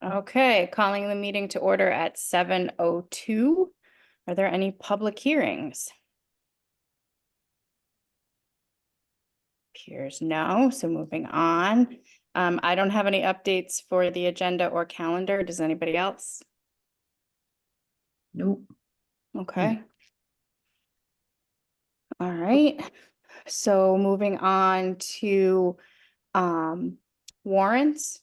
Okay, calling the meeting to order at 7:02. Are there any public hearings? Appears no, so moving on. I don't have any updates for the agenda or calendar. Does anybody else? Nope. Okay. All right, so moving on to warrants.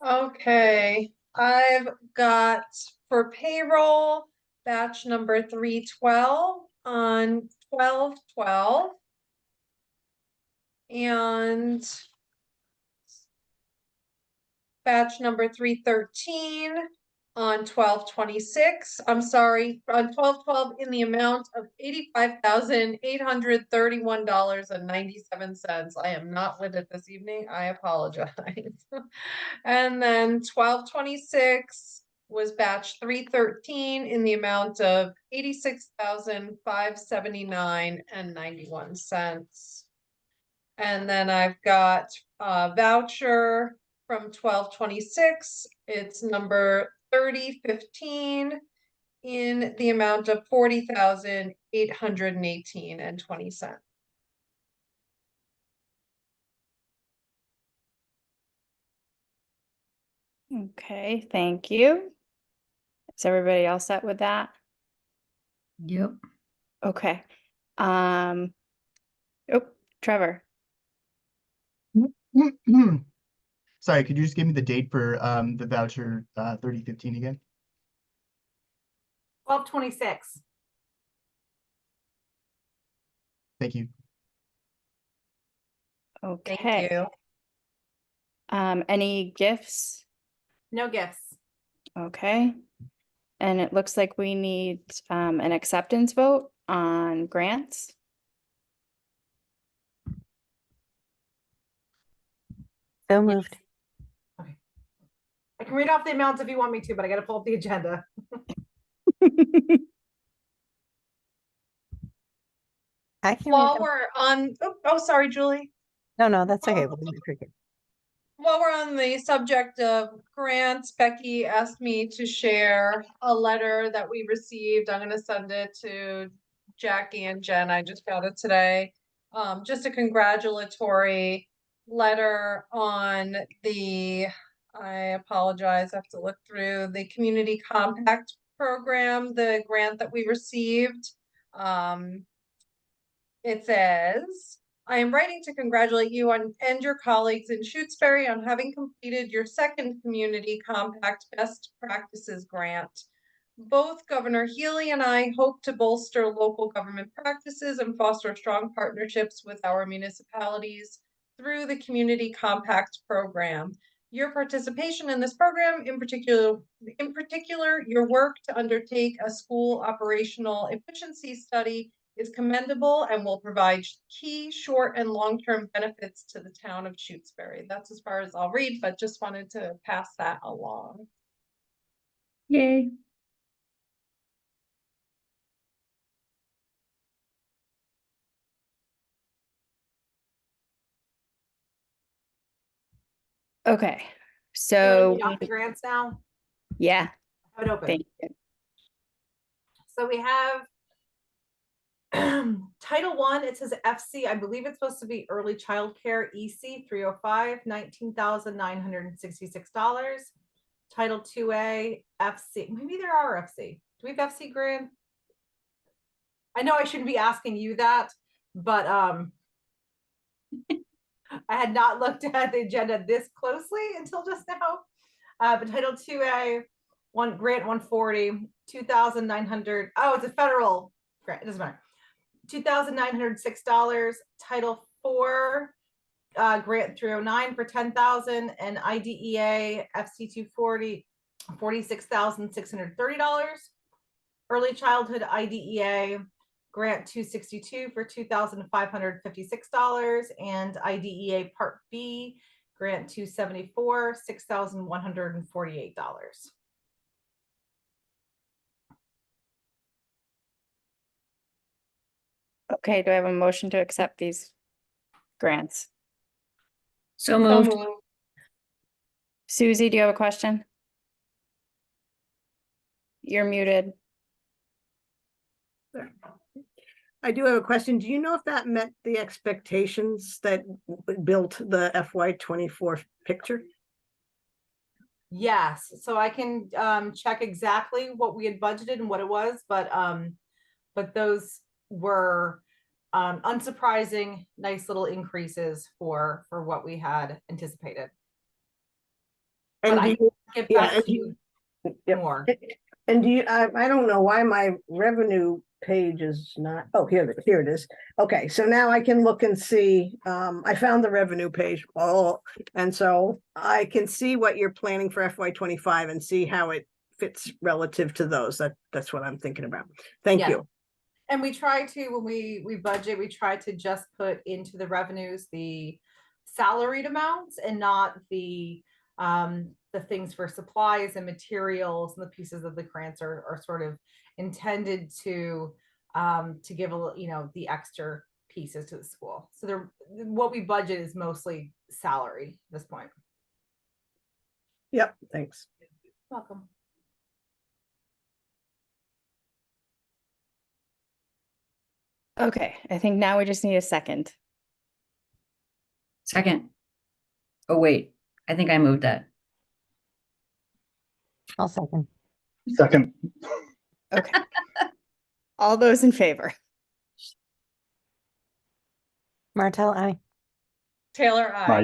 Okay, I've got for payroll, batch number 312 on 12/12. And batch number 313 on 12/26. I'm sorry, on 12/12 in the amount of $85,831.97. I am not with it this evening. I apologize. And then 12/26 was batch 313 in the amount of $86,579.91. And then I've got a voucher from 12/26. It's number 3015 in the amount of $40,818.20. Okay, thank you. Is everybody all set with that? Yep. Okay. Oh, Trevor. Sorry, could you just give me the date for the voucher 3015 again? 12/26. Thank you. Okay. Thank you. Any gifts? No gifts. Okay. And it looks like we need an acceptance vote on grants. So moved. Okay. I can read off the amounts if you want me to, but I got to pull up the agenda. I can read While them. we're on, sorry, Julie. No, that's okay. We'll do it quicker. While we're on the subject of grants, Becky asked me to share a letter that we received. I'm gonna send it to Jackie and Jen. I just got it today. Just a congratulatory letter on the, I apologize, I have to look through the Community Compact Program, the grant that we received. It says, I am writing to congratulate you and your colleagues in Shutesbury on having completed your second Community Compact Best Practices Grant. Both Governor Healy and I hope to bolster local government practices and foster strong partnerships with our municipalities through the Community Compact Program. Your participation in this program, in particular, your work to undertake a school operational efficiency study is commendable and will provide key short and long-term benefits to the town of Shutesbury. That's as far as I'll read, but just wanted to pass that along. Yay. Okay, You so want to read off the grants now? yeah, I have it open. thank you. So we have Title I, it says FC, I believe it's supposed to be early childcare EC 305, $19,966. Title 2A, FC, maybe there are FC. Do we have FC grant? I know I shouldn't be asking you that, but I had not looked at the agenda this closely until just now. But Title 2A, grant 140, 2,900. Oh, it's a federal grant. It doesn't matter. $2,906. Title 4, grant 309 for $10,000, and IDEA FC 240, $46,630. Early childhood IDEA grant 262 for $2,556, and IDEA Part B grant 274, $6,148. Okay, do I have a motion to accept these grants? So moved. Susie, do you have a question? You're muted. I do have a question. Do you know if that met the expectations that built the FY 24 picture? Yes, so I can check exactly what we had budgeted and what it was, but those were unsurprising, nice little increases for what we had anticipated. And But I do can you, get yeah, back and to you Yep. more. and do you, I don't know why my revenue page is not, oh, here it is. Okay, so now I can look and see, I found the revenue page. Oh, and so I can see what you're planning for FY 25 and see how it fits relative to those. That's what I'm thinking about. Thank Yeah. you. And we try to, when we budget, we try to just put into the revenues the salaried amounts and not the things for supplies and materials, and the pieces of the grants are sort of intended to give a little, you know, the extra pieces to the school. So what we budget is mostly salary at this point. Yep, thanks. Welcome. Okay, I think now we just need a second. Second. Oh, wait, I think I moved that. I'll second. Second. Okay. All those in favor? Martel, I. Taylor, I.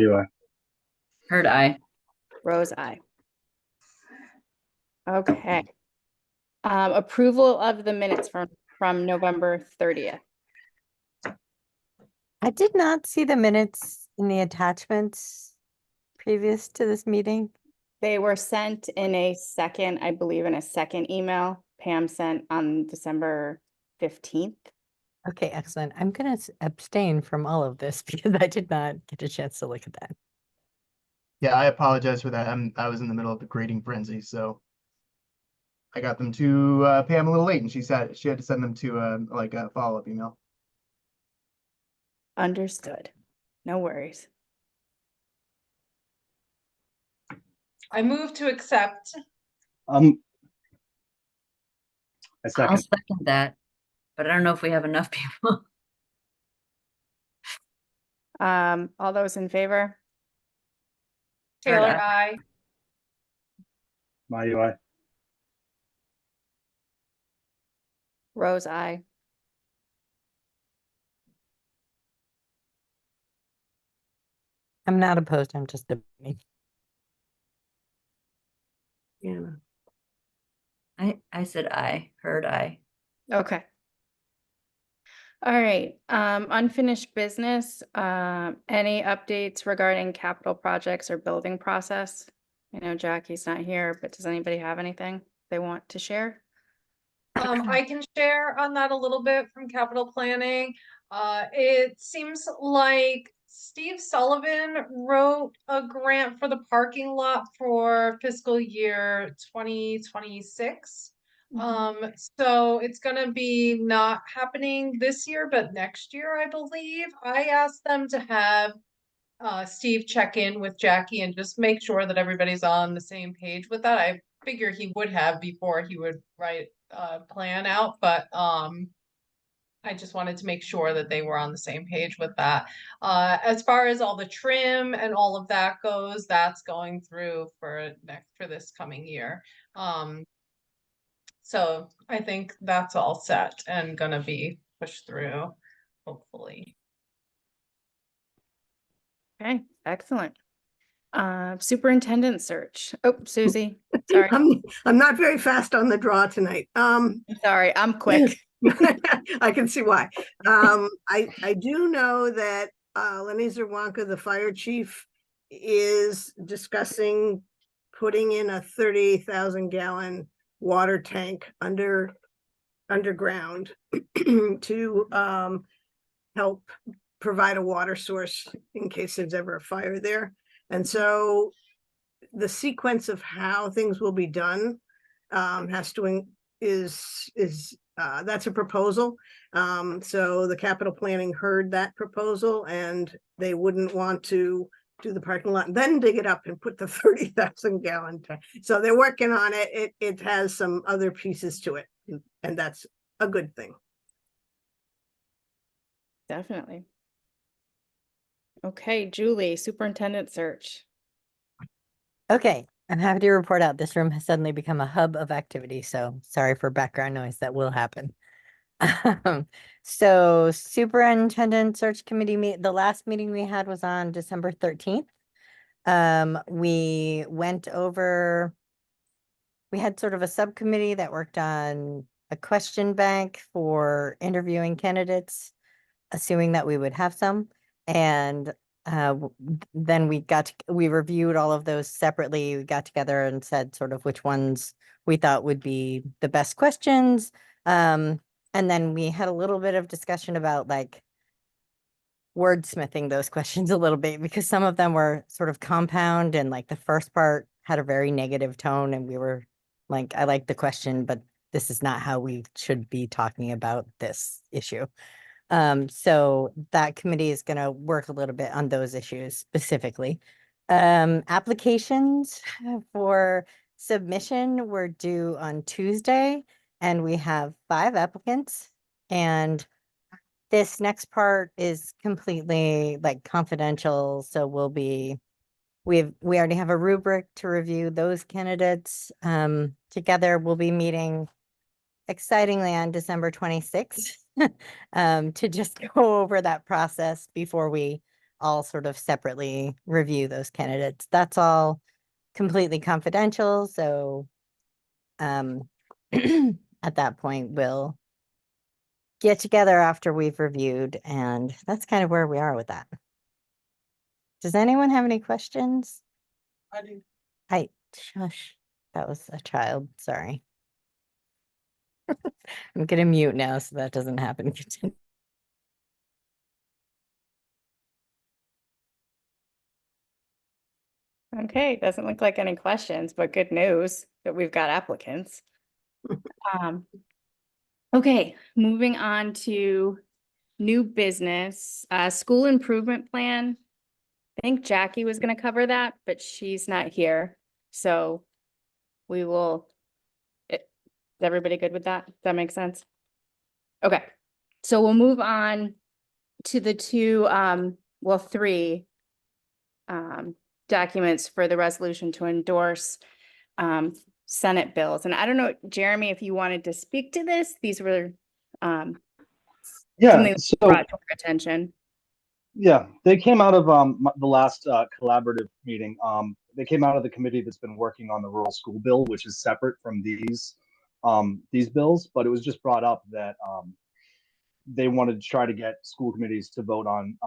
Heard I. Rose, aye. Okay. Approval of the minutes from November 30th. I did not see the minutes in the attachments previous to this meeting. They were sent in a second, I believe in a second email Pam sent on December 15th. Okay, excellent. I'm gonna abstain from all of this because I did not get a chance to look at that. Yeah, I apologize for that. I was in the middle of the grading frenzy, so I got them to Pam a little late, and she said she had to send them to like a follow-up email. Understood. No worries. I move to accept. I I'll second. second that, but I don't know if we have enough people. All those in favor? Heard Taylor, I. I. My UI. Rose, aye. I'm not opposed, I'm just debating. Yeah. I said I. Heard I. Okay. All right, unfinished business, any updates regarding capital projects or building process? I know Jackie's not here, but does anybody have anything they want to share? I can share on that a little bit from capital planning. It seems like Steve Sullivan wrote a grant for the parking lot for fiscal year 2026. So it's gonna be not happening this year, but next year, I believe. I asked them to have Steve check in with Jackie and just make sure that everybody's on the same page with that. I figure he would have before he would write a plan out, but I just wanted to make sure that they were on the same page with that. As far as all the trim and all of that goes, that's going through for this coming year. So I think that's all set and gonna be pushed through, hopefully. Okay, excellent. Superintendent search. Oh, Susie, sorry, I'm not very fast on the draw tonight. sorry, I'm quick. I can see why. I do know that Lenny Zerwanka, the fire chief, is discussing putting in a 30,000 gallon water tank underground to help provide a water source in case there's ever a fire there. And so the sequence of how things will be done that's a proposal. So the capital planning heard that proposal and they wouldn't want to do the parking lot, and then dig it up and put the 30,000 gallon tank. So they're working on it. It has some other pieces to it, and that's a good thing. Definitely. Okay, Julie, superintendent search. Okay, I'm happy to report out this room has suddenly become a hub of activity, so sorry for background noise, that will happen. So superintendent search committee the last meeting we had was on December 13th. We went over, we had sort of a subcommittee that worked on a question bank for interviewing candidates, assuming that we would have some. And then we reviewed all of those separately. We got together and said sort of which ones we thought would be the best questions. And then we had a little bit of discussion about like wordsmithing those questions a little bit, because some of them were sort of compound, and like the first part had a very negative tone, and we were like, I like the question, but this is not how we should be talking about this issue. So that committee is going to work a little bit on those issues specifically. Applications for submission were due on Tuesday, and we have 5 applicants. And this next part is completely like confidential, so we already have a rubric to review those candidates. Together we'll be meeting excitingly on December 26th to just go over that process before we all sort of separately review those candidates. That's all completely confidential, so at that point we'll get together after we've reviewed, and that's kind of where we are with that. Does anyone have any questions? I do. Shush, that was a child, sorry. I'm gonna mute now so that doesn't happen. Okay, doesn't look like any questions, but good news that we've got applicants. Okay, moving on to new business, school improvement plan. I think Jackie was gonna cover that, but she's not here, so we will. Is everybody good with that? Does that make sense? Okay, so we'll move on to the 3 documents for the resolution to endorse Senate bills. And I don't know, Jeremy, if you wanted to speak to this, these were Yeah, something that so brought to our attention. yeah, they came out of the last collaborative meeting. They came out of the committee that's been working on the rural school bill, which is separate from these bills, but it was just brought up that they wanted to try to get school committees to vote on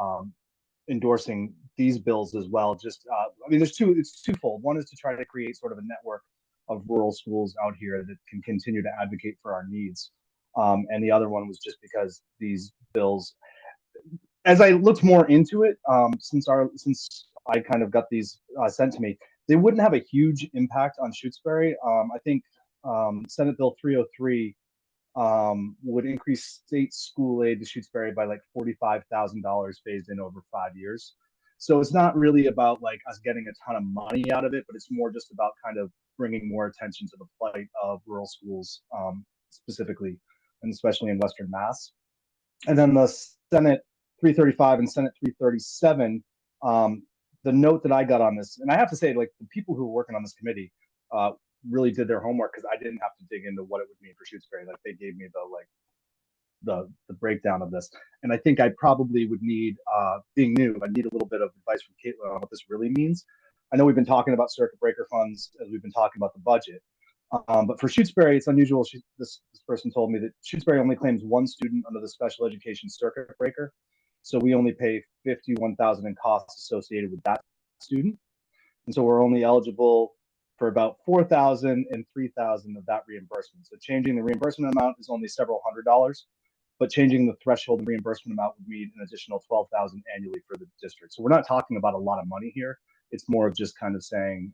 endorsing these bills as well. Just I mean, it's twofold. One is to try to create sort of a network of rural schools out here that can continue to advocate for our needs. And the other one was just because these bills, as I looked more into it, since I kind of got these sent to me, they wouldn't have a huge impact on Shutesbury. I think Senate Bill 303 would increase state school aid to Shutesbury by like $45,000 phased in over 5 years. So it's not really about like us getting a ton of money out of it, but it's more just about kind of bringing more attention to the plight of rural schools, specifically, and especially in Western Mass. And then the Senate 335 and Senate 337, the note that I got on this, and I have to say, like, the people who were working on this committee really did their homework, because I didn't have to dig into what it would mean for Shutesbury. Like, they gave me the breakdown of this. And I think I probably would need, being new, I need a little bit of advice from Caitlin on what this really means. I know we've been talking about circuit breaker funds as we've been talking about the budget. But for Shutesbury, it's unusual. This person told me that Shutesbury only claims 1 student under the special education circuit breaker. So we only pay $51,000 in costs associated with that student. And so we're only eligible for about $4,000 and $3,000 of that reimbursement. So changing the reimbursement amount is only several $100s, but changing the threshold reimbursement amount would mean an additional $12,000 annually for the district. So we're not talking about a lot of money here. It's more of just kind of saying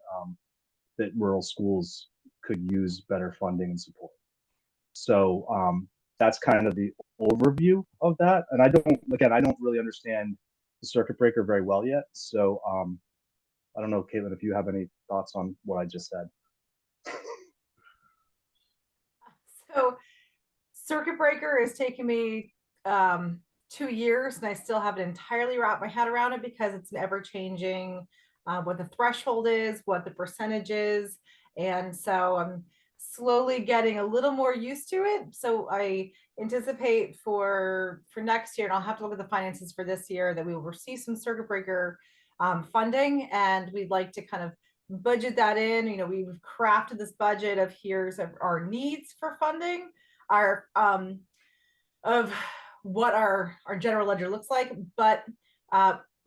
that rural schools could use better funding and support. So that's kind of the overview of that. And I don't really understand the circuit breaker very well yet. So I don't know, Caitlin, if you have any thoughts on what I just said. So circuit breaker is taking me 2 years, and I still haven't entirely wrapped my head around it because it's ever changing, what the threshold is, what the percentage is. And so I'm slowly getting a little more used to it. So I anticipate for next year, and I'll have to look at the finances for this year, that we will receive some circuit breaker funding, and we'd like to kind of budget that in. You know, we've crafted this budget of here's our needs for funding, our of what our general ledger looks like, but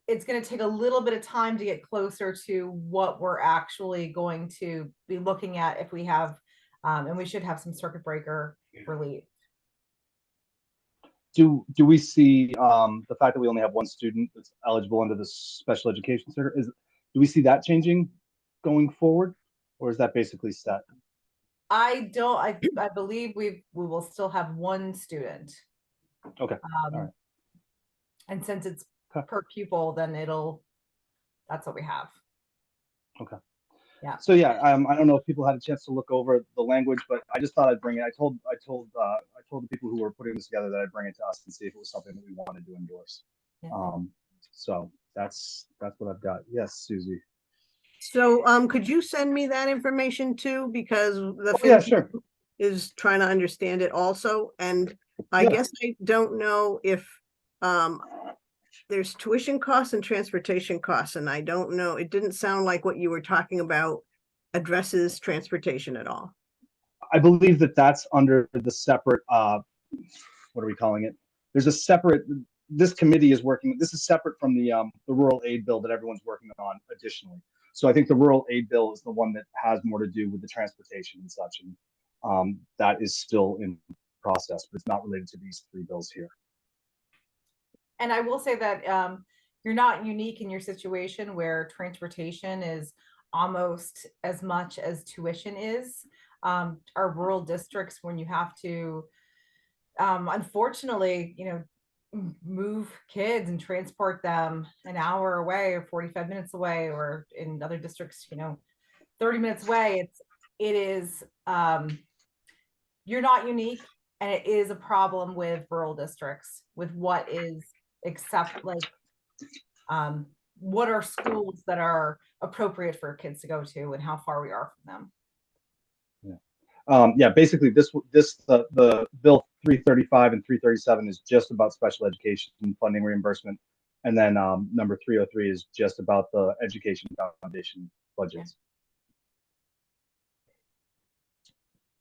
it's going to take a little bit of time to get closer to what we're actually going to be looking at if we have, and we should have some circuit breaker relief. Do we see the fact that we only have one student that's eligible under the special education center? Do we see that changing going forward, or is that basically set? I believe we will still have one student. Okay. All right. And since it's Okay. per pupil, then that's what we have. Okay. Yeah. So yeah, I don't know if people had a chance to look over the language, but I just thought I'd bring it. I told the people who were putting this together that I'd bring it to us and see if it was something that we wanted to endorse. Yeah. So that's what I've got. Yes, Susie. So, could you send me that information too? Because the Yeah, FinCom sure. is trying to understand it also, and I Yeah. guess I don't know if, there's tuition costs and transportation costs, and I don't know, it didn't sound like what you were talking about addresses transportation at all. I believe that that's under the separate, what are we calling it? There's a separate, this committee is working, this is separate from the rural aid bill that everyone's working on additionally. So I think the rural aid bill is the one that has more to do with the transportation and such. And that is still in process, but it's not related to these three bills here. And I will say that you're not unique in your situation where transportation is almost as much as tuition is. Our rural districts, when you have to, unfortunately, move kids and transport them an hour away or 45 minutes away, or in other districts, 30 minutes away, it is, you're not unique, and it is a problem with rural districts with what is what are schools that are appropriate for kids to go to and how far we are from them. Yeah, basically the bill 335 and 337 is just about special education funding reimbursement. And then number 303 is just about the education foundation budgets.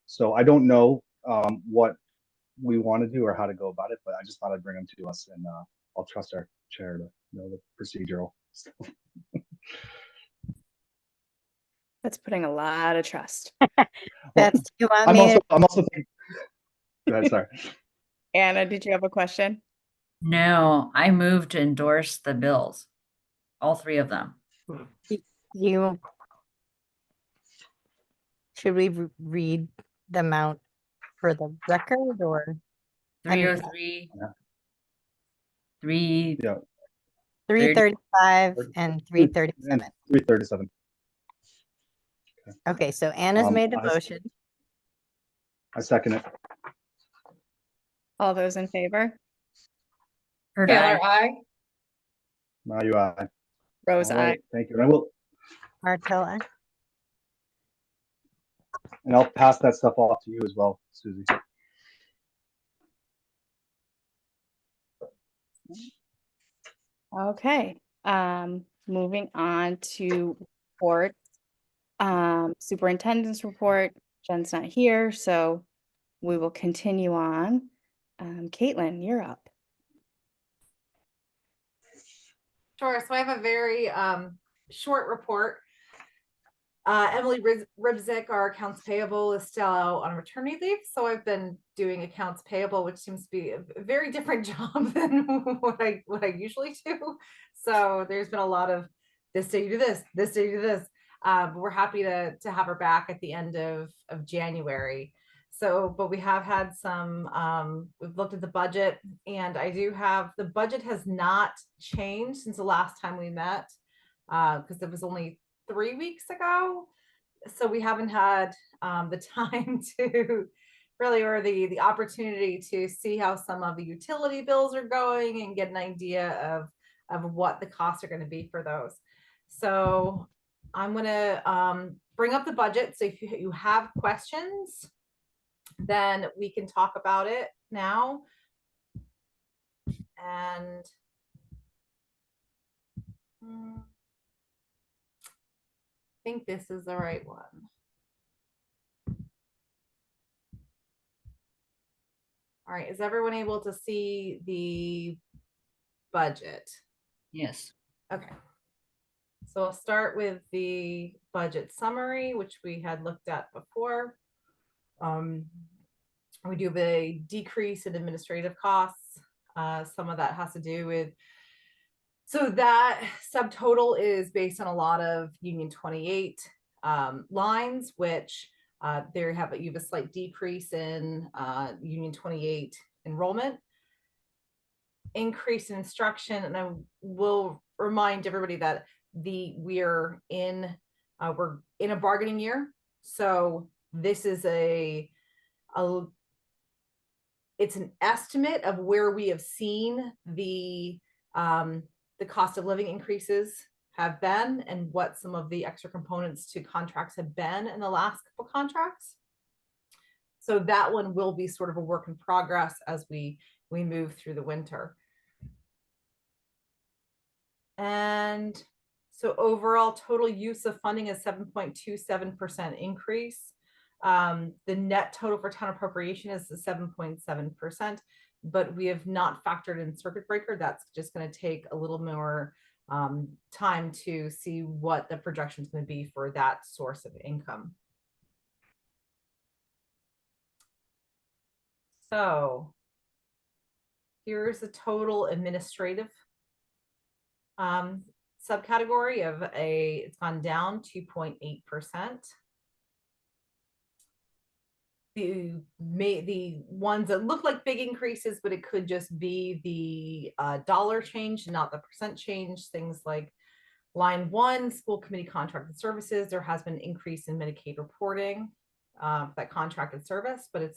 So I don't know what we want to do or how to go about it, but I just thought I'd bring them to us, and I'll trust our chair to know the procedural stuff. That's putting a lot of trust. That's, you want I'm me also thinking, go ahead, sorry. Anna, did you have a question? No, I move to endorse the bills, all three of them. you, should we read the amount for the record, or? I mean, 303, Yeah. 3, Yeah. 335 and 337. And 337. Okay, so Anna's made a I- motion. I second it. All those in favor? heard Taylor, I. I. Now I. Rose, All aye. right, thank you. And Martell, I'll pass that stuff off to you as well, Susie. Okay, moving on to reports. Superintendent's report. Jen's not here, so we will continue on. Caitlin, you're up. Sure. So I have a very short report. Emily Ribzik, our accounts payable, is still out on maternity leave. So I've been doing accounts payable, which seems to be a very different job than what I usually do. So there's been a lot of this day you do this day you do this. But we're happy to have her back at the end of January. So, but we have had some, we've looked at the budget, and the budget has not changed since the last time we met, because there was only 3 weeks ago. So we haven't had the time to really, or the opportunity to see how some of the utility bills are going and get an idea of what the costs are going to be for those. So I'm going to bring up the budget. So if you have questions, then we can talk about it now. And I think this is the right one. All right, is everyone able to see the budget? Yes. Okay. So I'll start with the budget summary, which we had looked at before. We do have a decrease in administrative costs. Some of that has to do with, so that subtotal is based on a lot of Union 28 lines, which you have a slight decrease in Union 28 enrollment, increase in instruction, and I will remind everybody that we're in a bargaining year, so this is it's an estimate of where we have seen the cost of living increases have been and what some of the extra components to contracts have been in the last couple contracts. So that one will be sort of a work in progress as we move through the winter. And so overall total use of funding is 7.27% increase. The net total for town appropriation is 7.7%, but we have not factored in circuit breaker. That's just going to take a little more time to see what the projection is going to be for that source of income. So here's the total administrative subcategory of it's gone down 2.8%. The ones that look like big increases, but it could just be the dollar change, not the percent change. Things like line 1, school committee contracted services. There has been an increase in Medicaid reporting, that contracted service, but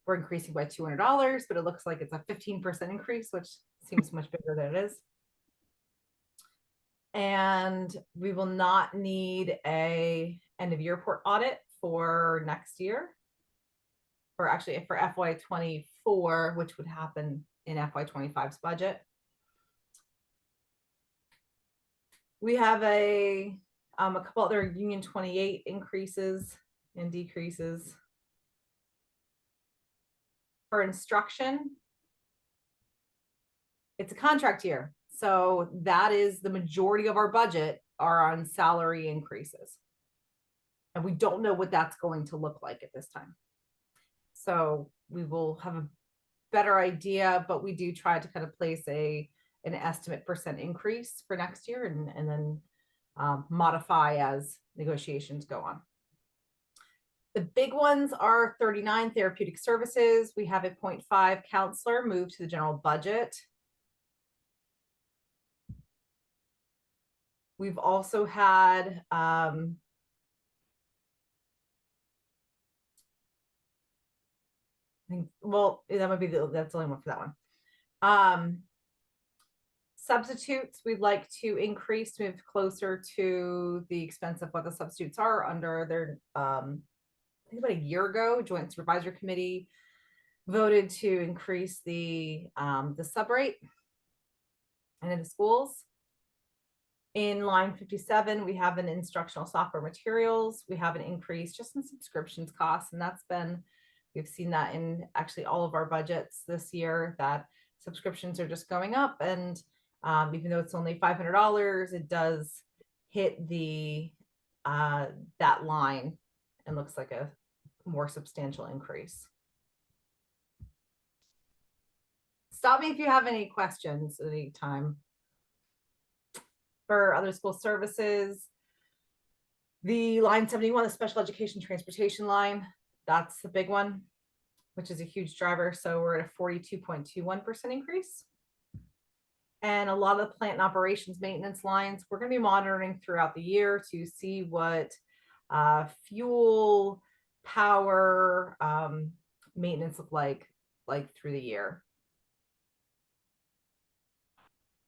we're increasing by $200, but it looks like it's a 15% increase, which seems much bigger than it is. And we will not need a end of year report audit for next year, or actually for FY24, which would happen in FY25's budget. We have a couple other Union 28 increases and decreases. For instruction, it's a contract year. So that is the majority of our budget are on salary increases. And we don't know what that's going to look like at this time. So we will have a better idea, but we do try to kind of place an estimate percent increase for next year and then modify as negotiations go on. The big ones are 39 therapeutic services. We have a 0.5 counselor moved to the general budget. We've also had well, that would be that's the only one for that one. Substitutes, we'd like to increase to move closer to the expense of what the substitutes are under their I think about a year ago, Joint Supervisory Committee voted to increase the sub rate and in the schools. In line 57, we have an instructional software materials. We have an increase just in subscriptions costs, and that's been, we've seen that in actually all of our budgets this year, that subscriptions are just going up. And even though it's only $500, it does hit the that line and looks like a more substantial increase. Stop me if you have any questions at any time. For other school services, the line 71, the special education transportation line, that's the big one, which is a huge driver. So we're at a 42.21% increase. And a lot of the plant and operations maintenance lines, we're going to be monitoring throughout the year to see what fuel, power, maintenance look like through the year.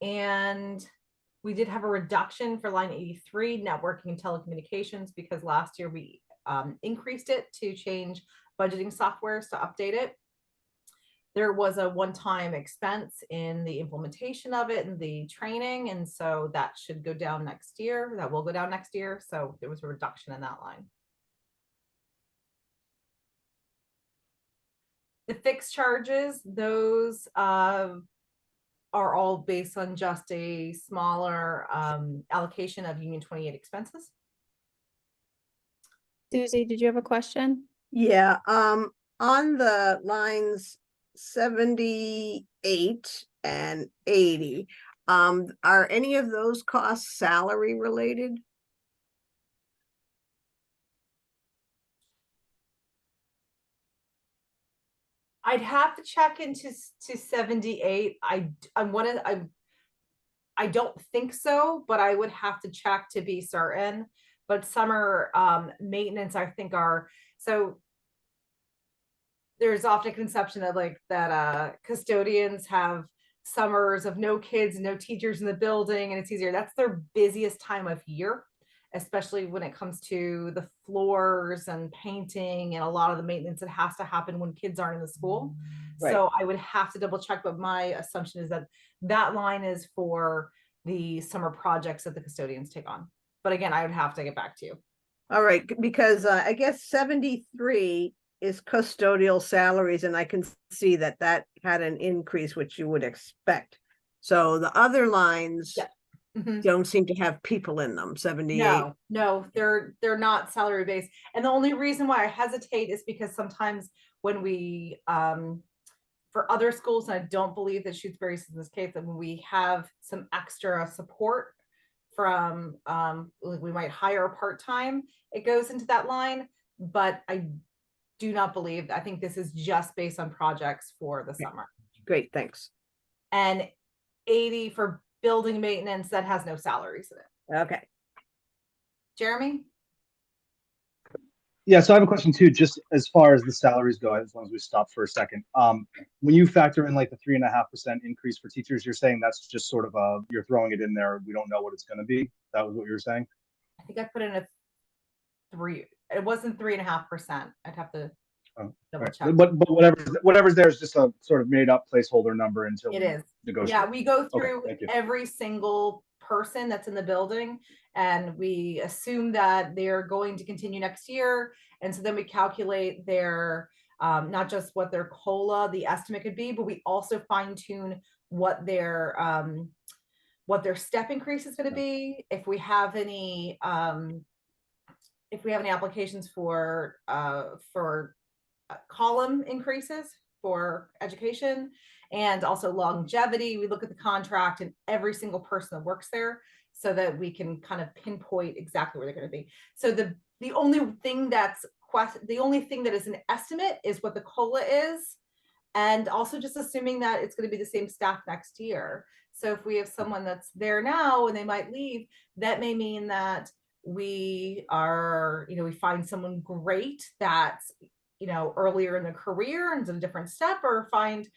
And we did have a reduction for line 83, networking and telecommunications, because last year we increased it to change budgeting softwares to update it. There was a one-time expense in the implementation of it and the training, and so that should go down next year. That will go down next year. So there was a reduction in that line. The fixed charges, those are all based on just a smaller allocation of Union 28 expenses. Susie, did you have a question? Yeah, on the lines 78 and 80, are any of those costs salary related? I'd have to check into 78. I don't think so, but I would have to check to be certain. But summer maintenance, I think, are so. There's often a conception of like that custodians have summers of no kids, no teachers in the building, and it's easier. That's their busiest time of year, especially when it comes to the floors and painting and a lot of the maintenance that has to happen when kids aren't in the school. Right. So I would have to double check, but my assumption is that that line is for the summer projects that the custodians take on. But again, I would have to get back to you. All right, because I guess 73 is custodial salaries, and I can see that that had an increase, which you would expect. So the other lines Yeah. Mhm. don't seem to have people in them, 78. No, they're not salary based. And the only reason why I hesitate is because sometimes when we for other schools, and I don't believe that Shutesbury is in this case, that when we have some extra support from we might hire a part-time, it goes into that line, but I do not believe. I think this is just based on projects for the summer. Great, thanks. And 80 for building maintenance, that has no salaries in it. Okay. Jeremy? Yeah, so I have a question too, just as far as the salaries go, as long as we stop for a second. When you factor in like the 3.5% increase for teachers, you're saying that's just sort of you're throwing it in there. We don't know what it's going to be. That was what you were saying? I think I put in a 3. It wasn't 3.5%. I'd have to double Right. check. But whatever's there is just a sort of made up placeholder number until It we is. negotiate. Yeah, we go Okay, through thank you. every single person that's in the building, and we assume that they're going to continue next year. And so then we calculate their not just what their COLA, the estimate could be, but we also fine tune what their step increase is going to be. If we have any applications for column increases for education, and also longevity. We look at the contract and every single person that works there so that we can kind of pinpoint exactly where they're going to be. So the only thing that is an estimate is what the COLA is, and also just assuming that it's going to be the same staff next year. So if we have someone that's there now and they might leave, that may mean that we find someone great that's earlier in the career and it's a different step, or find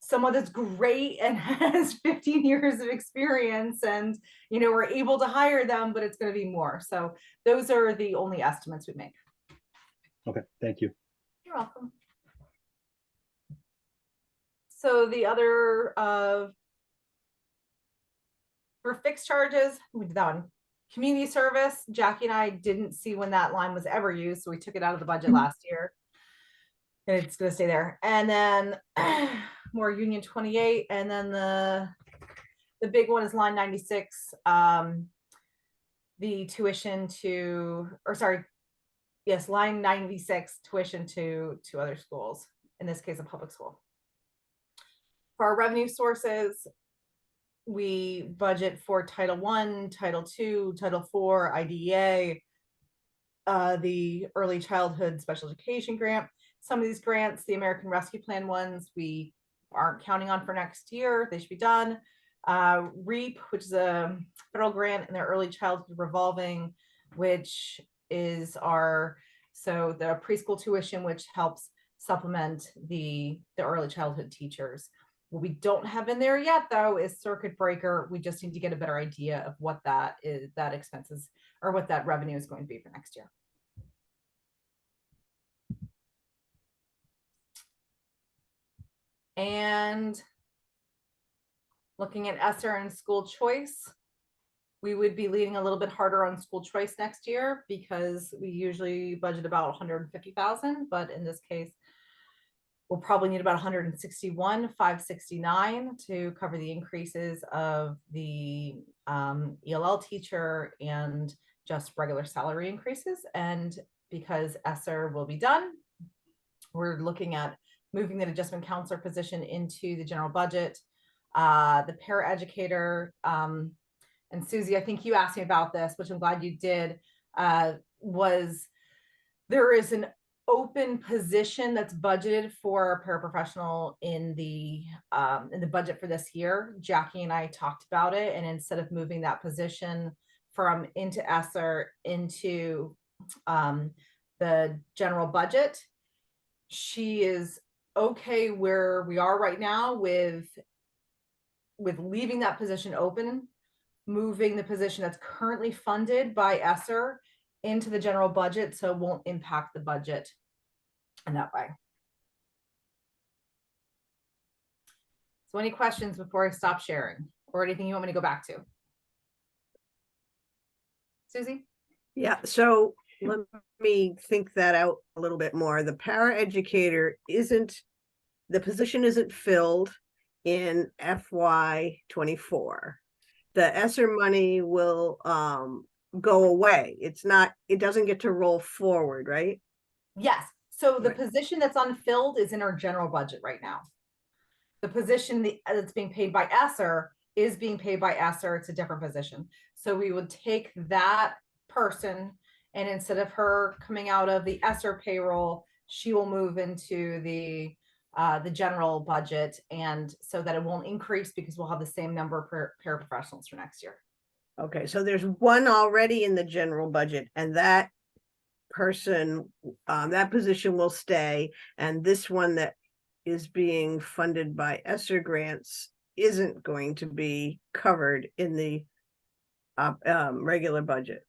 someone that's great and has 15 years of experience and we're able to hire them, but it's going to be more. So those are the only estimates we make. Okay, thank you. You're welcome. So the other for fixed charges, we did that one. Community service, Jackie and I didn't see when that line was ever used, so we took it out of the budget last year. And it's going to stay there. And then more Union 28, and then the big one is line 96, the tuition to, or sorry, yes, line 96, tuition to other schools, in this case a public school. For our revenue sources, we budget for Title I, Title II, Title IV, IDEA, the Early Childhood Special Education Grant. Some of these grants, the American Rescue Plan ones, we aren't counting on for next year. They should be done. REAP, which is a federal grant in their early childhood revolving, which is the preschool tuition, which helps supplement the early childhood teachers. What we don't have in there yet, though, is circuit breaker. We just need to get a better idea of what that expenses or what that revenue is going to be for next year. And looking at ESSER and school choice, we would be leaning a little bit harder on school choice next year because we usually budget about 150,000, but in this case, we'll probably need about 161,569 to cover the increases of the ELL teacher and just regular salary increases. And because ESSER will be done, we're looking at moving that adjustment counselor position into the general budget. The paraeducator, and Susie, I think you asked me about this, which I'm glad you did, was there is an open position that's budgeted for a paraprofessional in the budget for this year. Jackie and I talked about it, and instead of moving that position from into ESSER into the general budget, she is okay where we are right now with leaving that position open, moving the position that's currently funded by ESSER into the general budget, so it won't impact the budget in that way. So any questions before I stop sharing, or anything you want me to go back to? Susie? Yeah, so let me think that out a little bit more. The paraeducator the position isn't filled in FY24. The ESSER money will go away. It doesn't get to roll forward, right? Yes. So the Right. position that's unfilled is in our general budget right now. The position that's being paid by ESSER is being paid by ESSER. It's a different position. So we would take that person, and instead of her coming out of the ESSER payroll, she will move into the general budget, and so that it won't increase because we'll have the same number of paraprofessionals for next year. Okay, so there's one already in the general budget, and that person, that position will stay, and this one that is being funded by ESSER grants isn't going to be covered in the regular budget.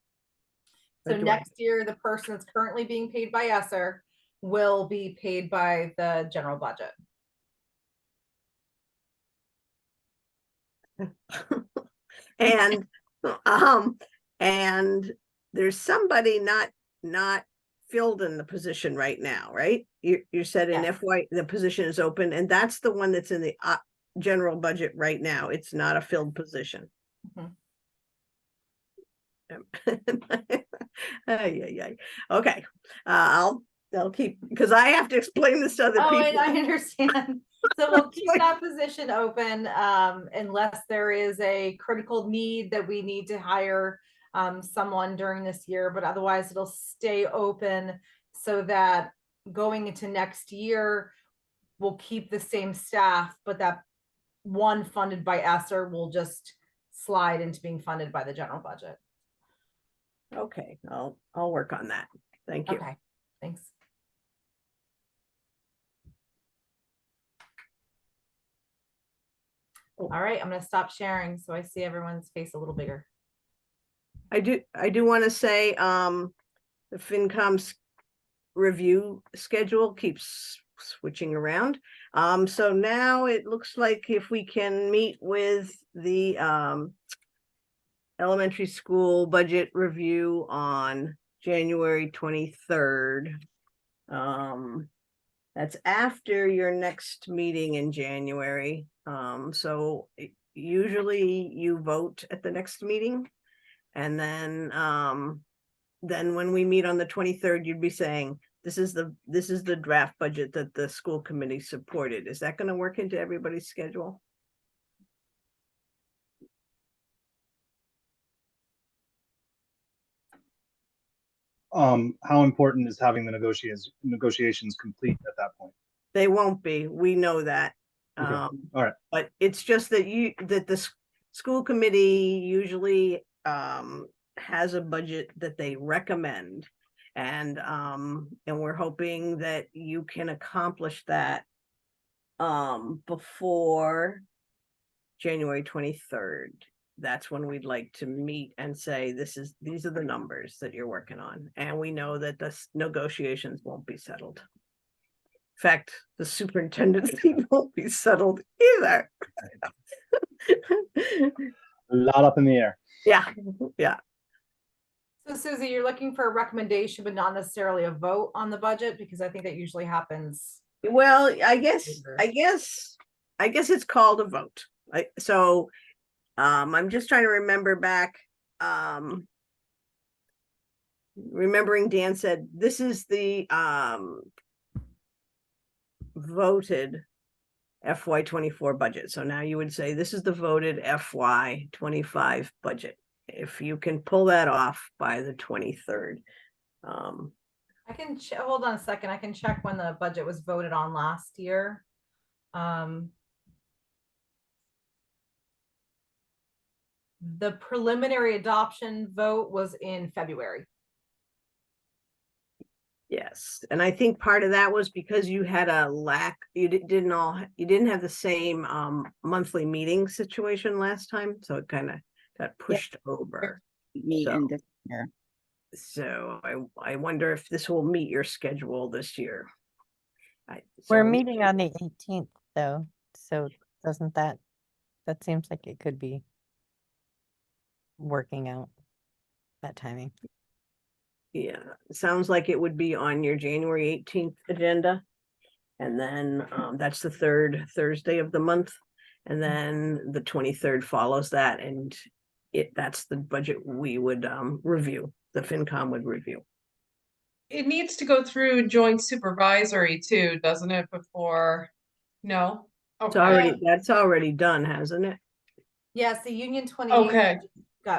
So next year, the person that's currently being paid by ESSER will be paid by the general budget. And and there's somebody not filled in the position right now, right? You said in Yes. FY the position is open, and that's the one that's in the general budget right now. It's not a filled position. Okay, I'll keep, because I have to explain this to other Oh, people. and I understand. So we'll keep that position open unless there is a critical need that we need to hire someone during this year, but otherwise it'll stay open so that going into next year, we'll keep the same staff, but that one funded by ESSER will just slide into being funded by the general budget. Okay, I'll work on that. Thank you. Okay, thanks. All right, I'm going to stop sharing so I see everyone's face a little bigger. I do want to say, the FinCom's review schedule keeps switching around. So now it looks like if we can meet with the elementary school budget review on January 23rd. That's after your next meeting in January. So usually you vote at the next meeting. And then when we meet on the 23rd, you'd be saying, this is the draft budget that the school committee supported. Is that going to work into everybody's schedule? How important is having the negotiations complete at that point? They won't be. We know that. Okay. All right. But it's just that school committee usually has a budget that they recommend. And we're hoping that you can accomplish that before January 23rd. That's when we'd like to meet and say, these are the numbers that you're working on. And we know that the negotiations won't be settled. In fact, the superintendent's fee won't be settled either. A lot up in the air. Yeah, yeah. So Susie, you're looking for a recommendation, but not necessarily a vote on the budget, because I think that usually happens. Well, I guess later. it's called a vote. So I'm just trying to remember back. Remembering Dan said this is the voted FY24 budget. So now you would say this is the voted FY25 budget. If you can pull that off by the 23rd. I can hold on a second. I can check when the budget was voted on last year. The preliminary adoption vote was in February. Yes, and I think part of that was because you had a lack, you didn't have the same monthly meeting situation last time, so it kind of got pushed over. Me So- and this year. So I wonder if this will meet your schedule this year. We're So- meeting on the 18th though, so doesn't that seems like it could be working out that timing. Yeah, it sounds like it would be on your January 18th agenda. And then that's the third Thursday of the month. And then the 23rd follows that, and that's the budget we would review, the FinCom would review. It needs to go through joint supervisory too, doesn't it, before? No? It's Okay. that's already done, hasn't it? Yes, the Union 28 Okay.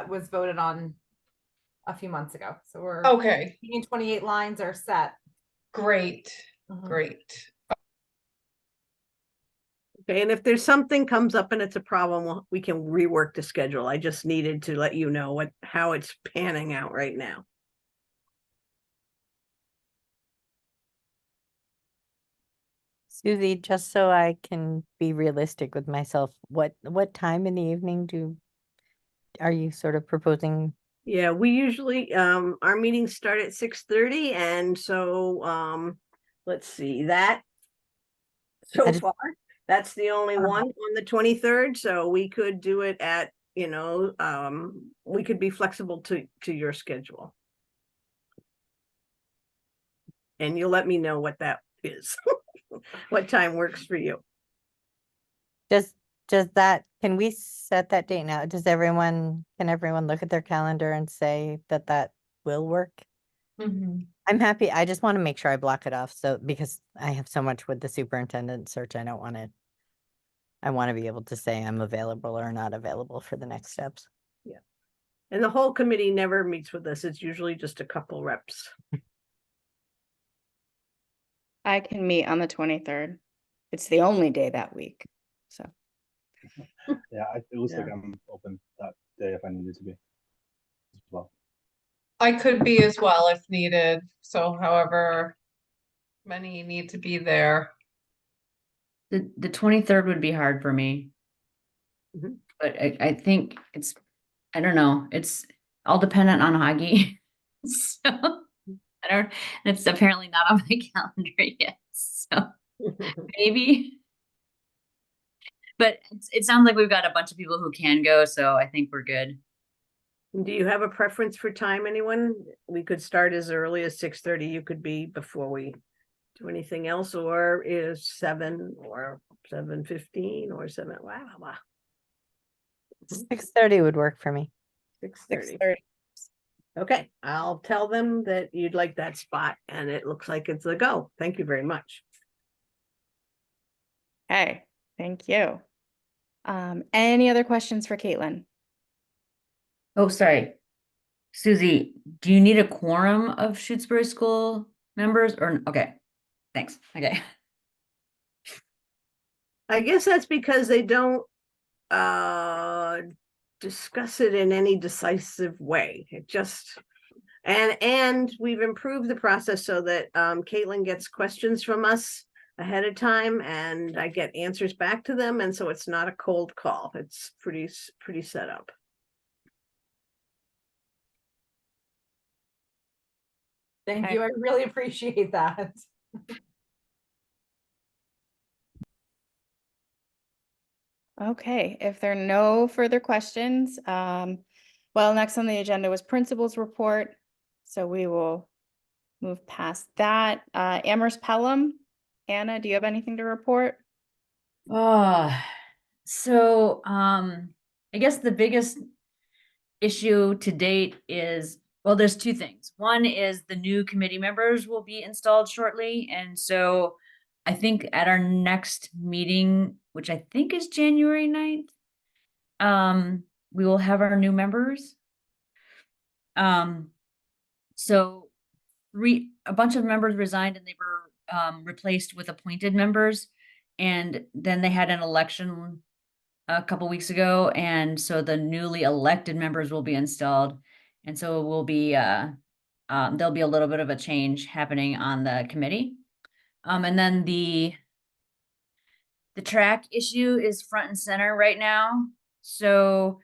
was voted on a few months ago. So we're Okay, Union 28 lines are set. great, Mhm. great. Okay, and if there's something comes up and it's a problem, we can rework the schedule. I just needed to let you know how it's panning out right now. Susie, just so I can be realistic with myself, what time in the evening are you sort of proposing? Yeah, we usually our meetings start at 6:30, and so let's see that. So just- far, that's the only one on the 23rd, so we could do it at, we could be flexible to your schedule. And you'll let me know what that is. What time works for you? Can we set that date now? Can everyone look at their calendar and say that will work? Mhm. I'm happy. I just want to make sure I block it off. So, because I have so much with the superintendent search, I want to be able to say I'm available or not available for the next steps. And the whole committee never meets with us. It's usually just a couple reps. I can meet on the 23rd. It's the only day that week, so. Yeah, it looks like Yeah. I'm open that day if I needed to be as well. I could be as well if needed, so however many need to be there. The 23rd would be hard for me. Mhm. But I think I don't know, it's all dependent on Hagi. So I don't, and it's apparently not on my calendar yet, so maybe. But it sounds like we've got a bunch of people who can go, so I think we're good. Do you have a preference for time, anyone? We could start as early as 6:30. You could be before we do anything else, or is 7 or 7:15 or 7, wow. 6:30 would work for me. 6:30. 6:30. Okay, I'll tell them that you'd like that spot, and it looks like it's a go. Thank you very much. Okay, thank you. Any other questions for Caitlin? Oh, sorry. Susie, do you need a quorum of Shutesbury School members or, okay, thanks, okay. I guess that's because they don't discuss it in any decisive way. It just, and we've improved the process so that Caitlin gets questions from us ahead of time and I get answers back to them. And so it's not a cold call. It's pretty set up. Thank Okay. you. I really appreciate that. Okay, if there are no further questions, well, next on the agenda was principal's report. So we will move past that. Amherst Pelham, Anna, do you have anything to report? So I guess the biggest issue to date is, well, there's two things. One is the new committee members will be installed shortly. And so I think at our next meeting, which I think is January 9th, we will have our new members. So a bunch of members resigned and they were replaced with appointed members. And then they had an election a couple weeks ago, and so the newly elected members will be installed, and so it will be there'll be a little bit of a change happening on the committee. And then the track issue is front and center right now, so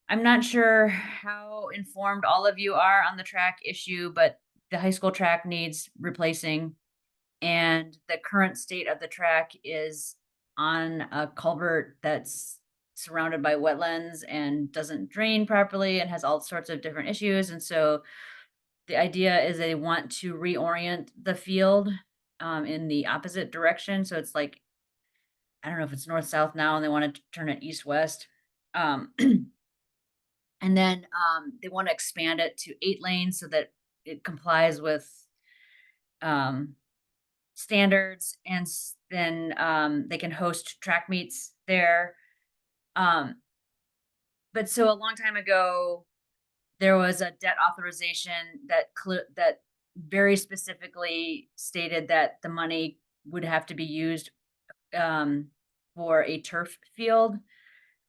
I'm not sure how informed all of you are on the track issue, but the high school track needs replacing, and the current state of the track is on a culvert that's surrounded by wetlands and doesn't drain properly and has all sorts of different issues. And so the idea is they want to reorient the field in the opposite direction. So it's like, I don't know if it's north-south now, and they want to turn it east-west. And then they want to expand it to 8 lanes so that it complies with standards, and then they can host track meets there. But so a long time ago, there was a debt authorization that very specifically stated that the money would have to be used for a turf field.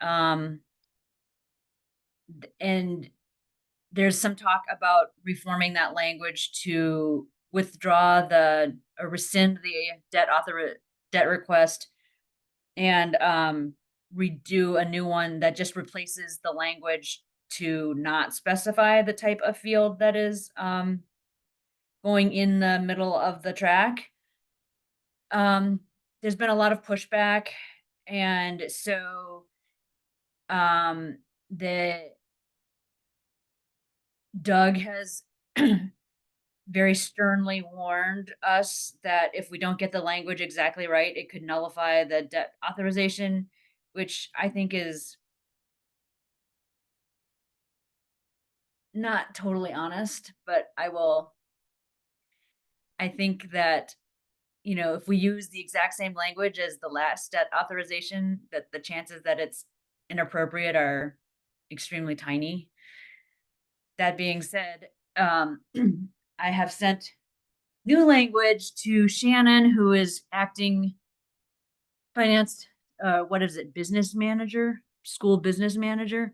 And there's some talk about reforming that language to withdraw or rescind the debt request and redo a new one that just replaces the language to not specify the type of field that is going in the middle of the track. There's been a lot of pushback, and so Doug has very sternly warned us that if we don't get the language exactly right, it could nullify the debt authorization, which I think is not totally honest, but I think that, if we use the exact same language as the last debt authorization, that the chances that it's inappropriate are extremely tiny. That being said, I have sent new language to Shannon, who is acting finance, business manager, school business manager.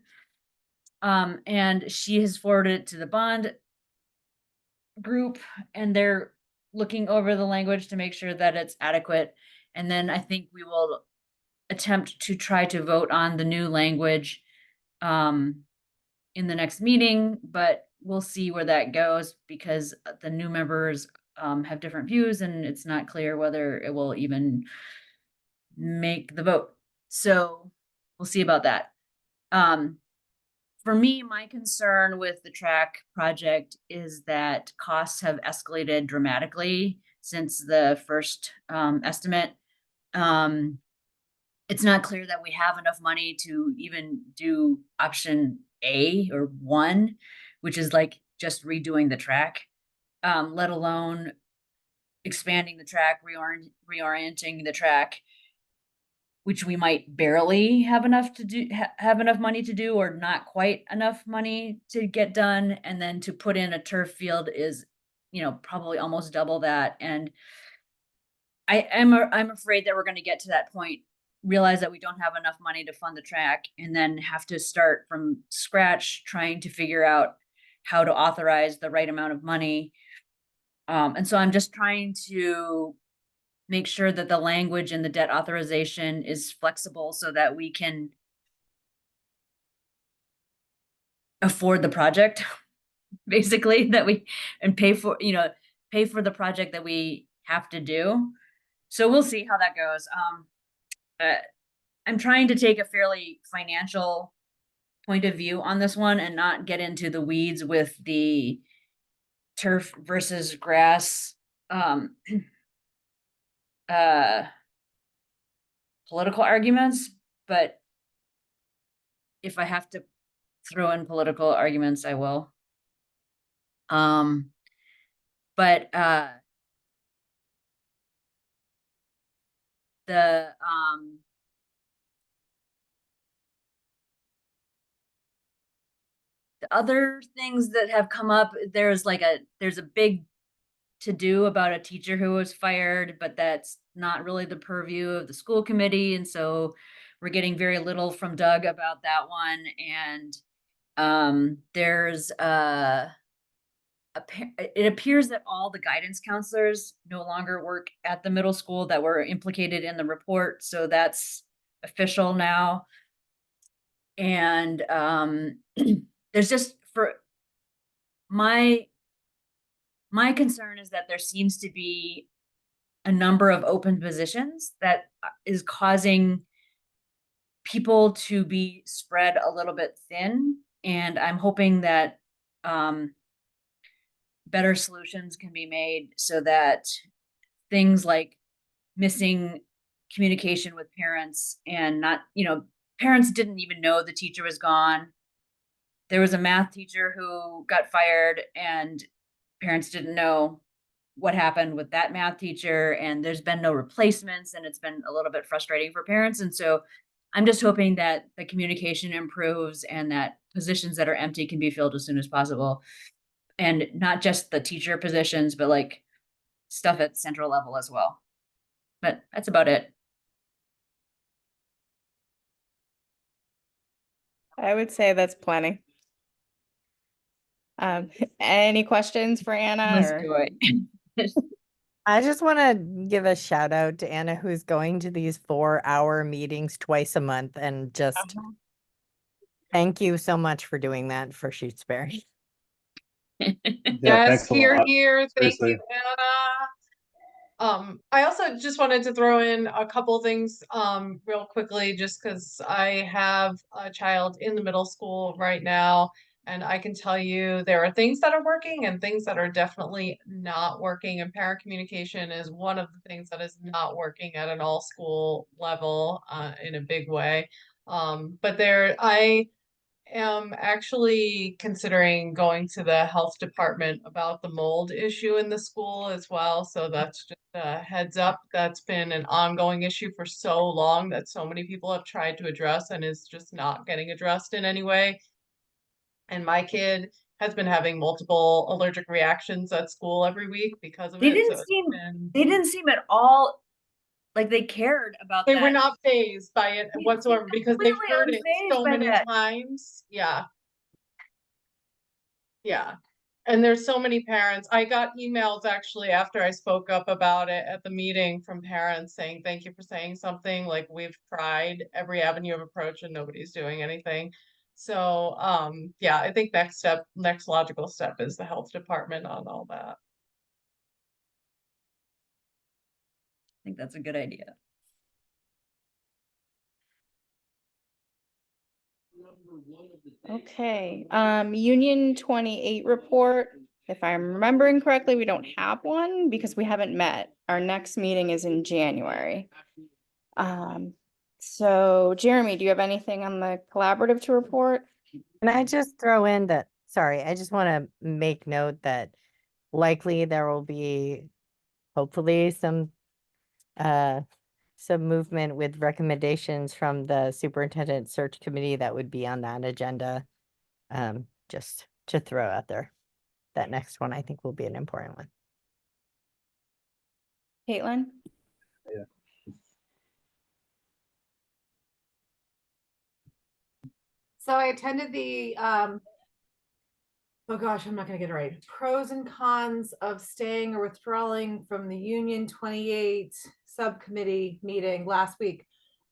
And she has forwarded it to the bond group, and they're looking over the language to make sure that it's adequate. And then I think we will attempt to try to vote on the new language in the next meeting, but we'll see where that goes because the new members have different views, and it's not clear whether it will even make the vote. So we'll see about that. For me, my concern with the track project is that costs have escalated dramatically since the first estimate. It's not clear that we have enough money to even do option A or 1, which is like just redoing the track, let alone expanding the track, reorienting the track, which we might barely have enough to do, have enough money to do, or not quite enough money to get done. And then to put in a turf field is, probably almost double that. And I'm afraid that we're going to get to that point realize that we don't have enough money to fund the track and then have to start from scratch trying to figure out how to authorize the right amount of money. And so I'm just trying to make sure that the language in the debt authorization is flexible so that we can afford the project, basically, that we, and pay for, pay for the project that we have to do. So we'll see how that goes. I'm trying to take a fairly financial point of view on this one and not get into the weeds with the turf versus grass political arguments, but if I have to throw in political arguments, I will. But the other things that have come up, there's a big to do about a teacher who was fired, but that's not really the purview of the school committee. And so we're getting very little from Doug about that one. And there's it appears that all the guidance counselors no longer work at the middle school that were implicated in the report. So that's official now. And there's just, for my concern is that there seems to be a number of open positions that is causing people to be spread a little bit thin. And I'm hoping that better solutions can be made so that things like missing communication with parents and not, parents didn't even know the teacher was gone. There was a math teacher who got fired and parents didn't know what happened with that math teacher, and there's been no replacements, and it's been a little bit frustrating for parents. And so I'm just hoping that the communication improves and that positions that are empty can be filled as soon as possible. And not just the teacher positions, but like stuff at central level as well. But that's about it. I would say that's plenty. Any questions for Anna? Let's Or- do it. I just want to give a shout out to Anna, who's going to these 4-hour meetings twice a month, and just thank you so much for doing that for Shutesbury. Yeah, Yes, thanks a here, lot. here. Thank Seriously. you, Anna. I also just wanted to throw in a couple things real quickly, just because I have a child in the middle school right now, and I can tell you there are things that are working and things that are definitely not working. And parent communication is one of the things that is not working at an all school level in a big way. But I am actually considering going to the health department about the mold issue in the school as well. So that's just a heads up. That's been an ongoing issue for so long that so many people have tried to address and is just not getting addressed in any way. And my kid has been having multiple allergic reactions at school every week because of They it. didn't So it's seem been- they didn't seem at all like they cared about they that. were not phased by it They whatsoever seemed because they've completely heard it unfazed so by many that. times. Yeah. Yeah. And there's so many parents. I got emails actually after I spoke up about it at the meeting from parents saying, thank you for saying something. Like, we've tried every avenue of approach and nobody's doing anything. So, yeah, I think next logical step is the health department on all that. I think that's a good idea. Okay, Union 28 report. If I'm remembering correctly, we don't have one because we haven't met. Our next meeting is in January. So Jeremy, do you have anything on the collaborative to report? Can I just throw in that, sorry, I just want to make note that likely there will be hopefully some movement with recommendations from the superintendent search committee that would be on that agenda. Just to throw out there. That next one I think will be an important one. Caitlin? So I attended the, oh gosh, I'm not gonna get it right. Pros and cons of staying or withdrawing from the Union 28 subcommittee meeting last week.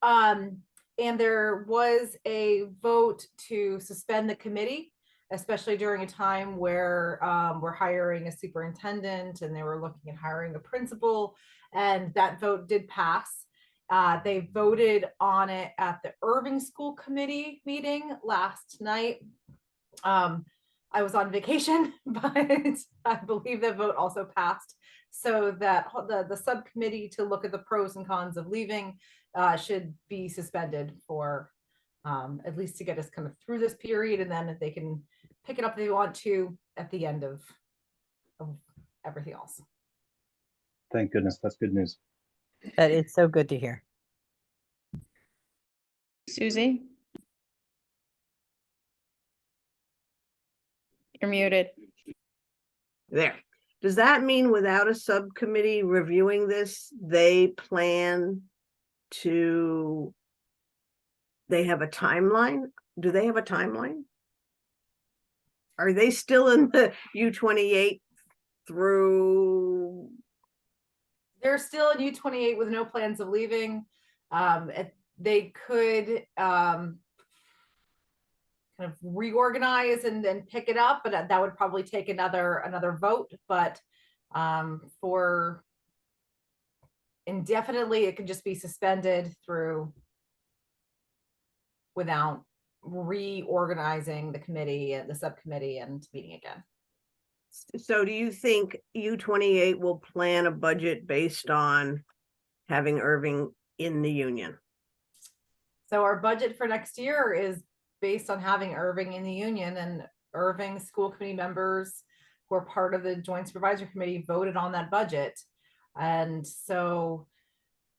And there was a vote to suspend the committee, especially during a time where we're hiring a superintendent and they were looking at hiring a principal, and that vote did pass. They voted on it at the Irving School Committee meeting last night. I was on vacation, but I believe the vote also passed. So that the subcommittee to look at the pros and cons of leaving should be suspended for at least to get us kind of through this period, and then if they can pick it up if they want to at the end of everything else. Thank goodness. That's good news. But it's so good to hear. Susie? You're muted. There. Does that mean without a subcommittee reviewing this, they plan to, they have a timeline? Do they have a timeline? Are they still in the U-28 through? They're still in U-28 with no plans of leaving. They could kind of reorganize and then pick it up, but that would probably take another vote. But for indefinitely, it could just be suspended through without reorganizing the committee and the subcommittee and meeting again. So do you think U-28 will plan a budget based on having Irving in the union? So our budget for next year is based on having Irving in the union, and Irving school committee members who are part of the joint supervisory committee voted on that budget. And so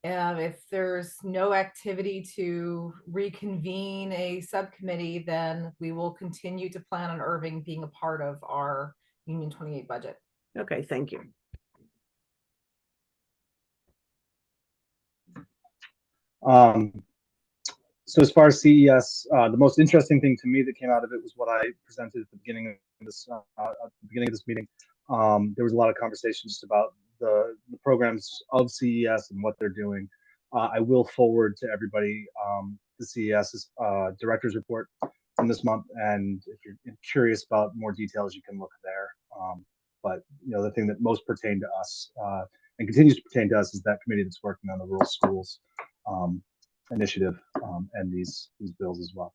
if there's no activity to reconvene a subcommittee, then we will continue to plan on Irving being a part of our Union 28 budget. Okay, thank you. So as far as CES, the most interesting thing to me that came out of it was what I presented at the beginning of this meeting. There was a lot of conversation just about the programs of CES and what they're doing. I will forward to everybody the CES's director's report from this month, and if you're curious about more details, you can look there. But the thing that most pertained to us and continues to pertain to us is that committee that's working on the rural schools initiative and these bills as well.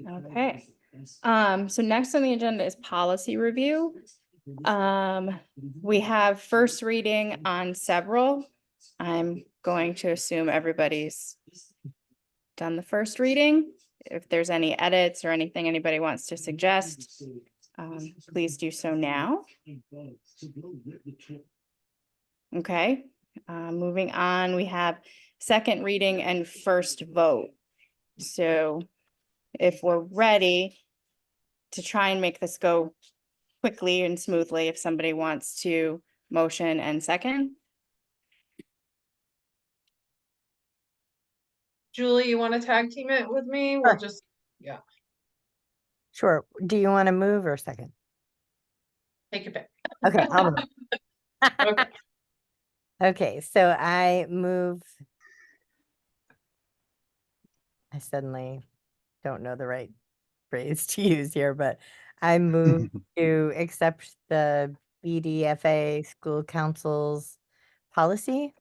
Okay. So next on the agenda is policy review. We have first reading on several. I'm going to assume everybody's done the first reading. If there's any edits or anything anybody wants to suggest, please do so now. Okay, moving on, we have second reading and first vote. So if we're ready to try and make this go quickly and smoothly, if somebody wants to motion and second. Julie, you want to tag team it with me? We'll just, yeah, Sure. Do you want to move or second? take your pick. Okay, I'll move. Okay. Okay, so I move. I suddenly don't know the right phrase to use here, but I move to accept the BDFA school council's policy.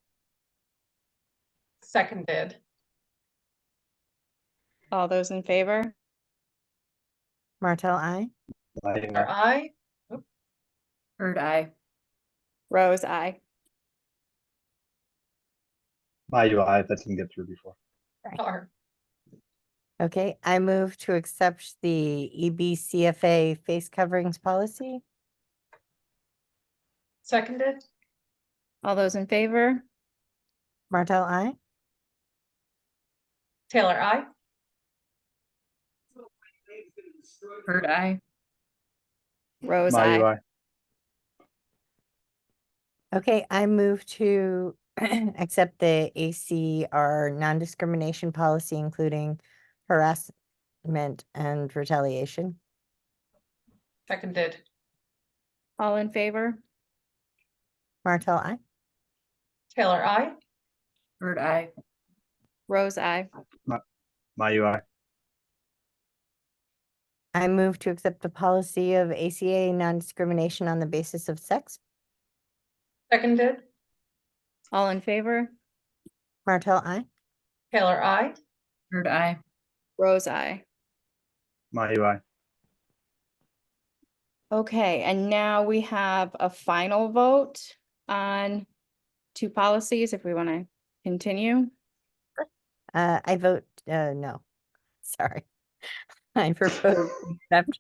Seconded. All those in favor? Martell, I. Or I? Heard I. Rose, aye. That didn't get through before. Or. Okay, I move to accept the EBCFA face coverings policy. Seconded. All those in favor? Martell, I. Taylor, I. Heard I. Rose, Mayu, aye. aye. Okay, I move to accept the ACR non-discrimination policy, including harassment and retaliation. Seconded. All in favor? Martel, I. Taylor, I. Bird, I. Rose, I. My UI. I move to accept the policy of ACA non-discrimination on the basis of sex. Seconded. All in favor? Martel, I. Taylor, I. Bird, I. Rose, I. My UI. Okay, and now we have a final vote on two policies, if we want to continue. I vote, no, sorry. I propose to accept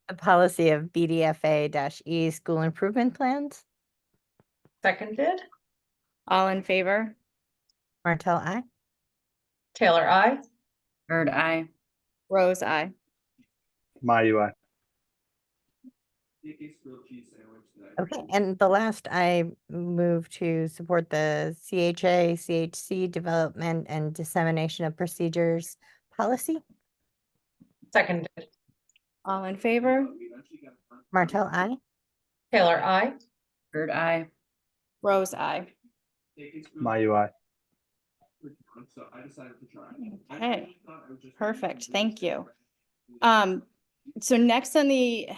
the policy of BDFA-E school improvement plans. Seconded. All in favor? Martel, I. Taylor, I. Bird, I. Rose, I. My UI. Okay, and the last, I move to support the CHA-CHC development and dissemination of procedures policy. Seconded. All in favor? Martel, I. Taylor, I. Bird, I. Rose, I. My UI. Okay, perfect, thank you. So next on the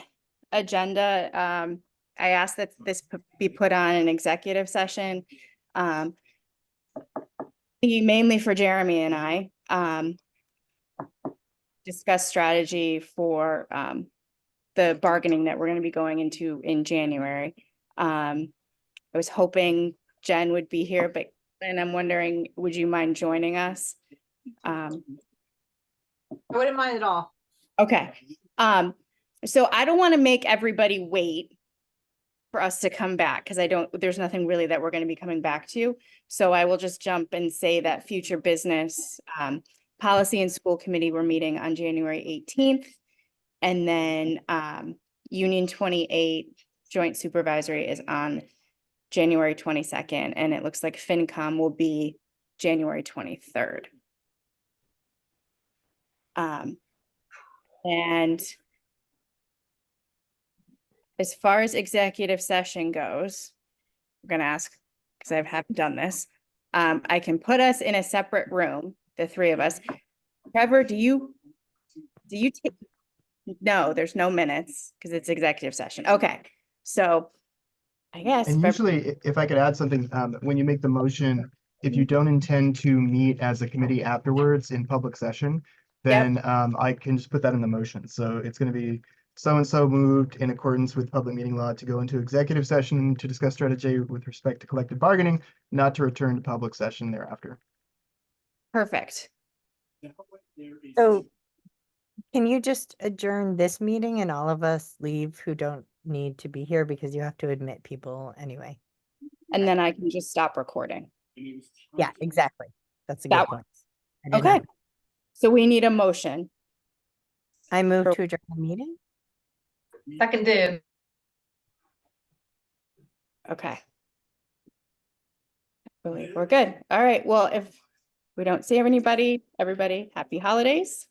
agenda, I asked that this be put on an executive session. Thinking mainly for Jeremy and I, discuss strategy for, the bargaining that we're gonna be going into in January. I was hoping Jen would be here, and I'm wondering, would you mind joining us? I wouldn't mind at all. Okay, so I don't want to make everybody wait for us to come back, because there's nothing really that we're going to be coming back to. So I will just jump and say that future business, policy and school committee, we're meeting on January 18th. And then, Union 28 joint supervisory is on January 22nd, and it looks like FinCom will be January 23rd. And as far as executive session goes, we're gonna ask, because I haven't done this. I can put us in a separate room, the three of us. Trevor, do you take? No, there's no minutes because it's executive session. Okay, so I guess. And usually, if I could add something, when you make the motion, if you don't intend to meet as a committee afterwards in public session, then I can just put that in the motion. So it's going to be so-and-so moved in accordance with public meeting law to go into executive session to discuss strategy with respect to collective bargaining, not to return to public session thereafter. Perfect. So can you just adjourn this meeting and all of us leave who don't need to be here, because you have to admit people anyway? And then I can just stop recording. Yeah, exactly. That's a That good point. I did Okay, not- so we need a motion. I move to adjourn the meeting. Seconded. Okay. I believe we're good. All right, well, if we don't see everybody, happy holidays.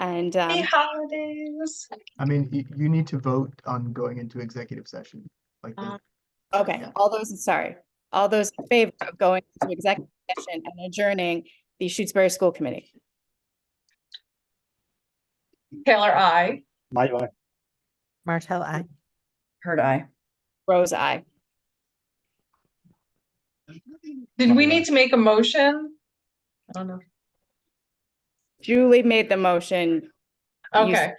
And Happy holidays. I mean, you need to vote on going into executive session. Like, okay, all those in favor of going to executive session and adjourning the Shutesbury School Committee. Taylor, I. My UI. Martel, I. Bird, I. Rose, I. Did we need to make a motion? I don't know. Julie made the motion. You Okay.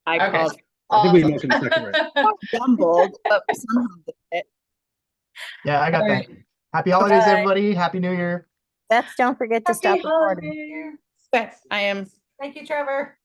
I Okay. called. I think we Awesome. mentioned the second right. Jumbled, but we somehow did it. yeah, I got All that. right. Happy holidays, Bye. everybody. Happy New Year. Beth, don't forget to Happy stop recording. holidays. Okay, I am. Thank you, Trevor.